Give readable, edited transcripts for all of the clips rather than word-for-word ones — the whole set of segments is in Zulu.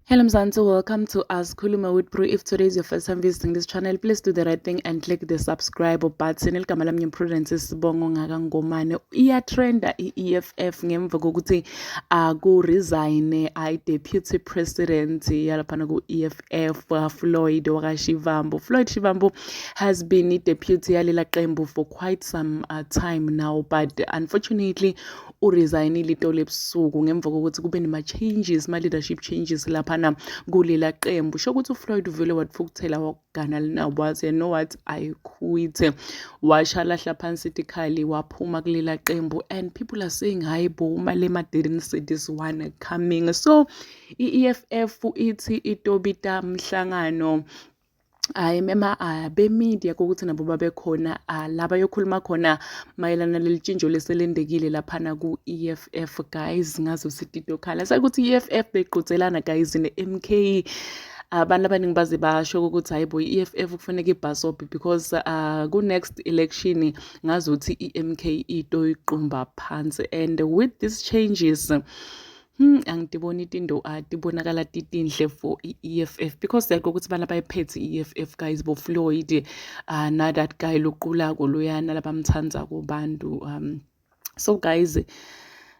Hello Mzansi, welcome to Asikhuluma with Pro. If today is your first time visiting this channel, please do the right thing and click the subscribe button. Igama lami ngiPrudence Sibongo ngakangomane. Iyatrenda i-EFF ngemva kokuthi ku resign deputy president yalaphana ku-EFF Floyd Shivambu. Floyd Shivambu has been deputy yalela qembu for quite some time now, but unfortunately uresignile itolo ebusuku ngemva kokuthi kube nema-changes, ma-leadership changes laphana kulela qembu. Sho ukuthi uFloyd vele watfukuthela wakugana linabo wathi you know what, I quit. Washalahla phansi ikhali waphuma kulela qembu, and people are saying hayi bo uMalema didn't see this one coming. So i-EFF ithi itobita mhlangano mema be-media kokuthi nabo babekhona la bayokhuluma khona mayelana leli tshintsho leselendekile laphana ku-EFF guys. Ngazo sithi khala sakuthi i-EFF beqhudelana guys ne-MK. Abantu abaningi baze basho ukuthi hayi boy i-EFF kufanele ibhasobhe because ku-next election ngazuthi i-MK ito iqumba phansi, and with these changes angitiboni into tibonakala titinhle for i-EFF because yakho ukuthi bana bayiphethe i-EFF guys bo Floyd na that guy loqulako loyana labamthanza kubantu. So guys,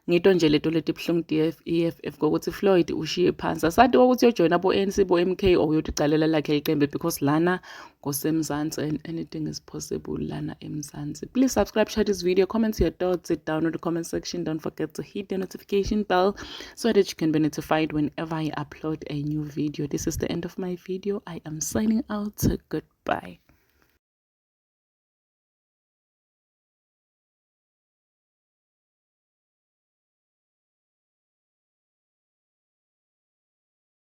ngito nje leto buhlungu i-EFF ngokuthi Floyd ushiye phansi. Asathi ukuthi uyojoina bo-ANC bo-MK or uyoticalela lakhe iqembe because lana ngosemzansi and anything is possible lana emzansi. Please subscribe, share this video, comment your thoughts down in the comment section. Don't forget to hit the notification bell so that you can be notified whenever I upload a new video. This is the end of my video. I am signing out. Goodbye.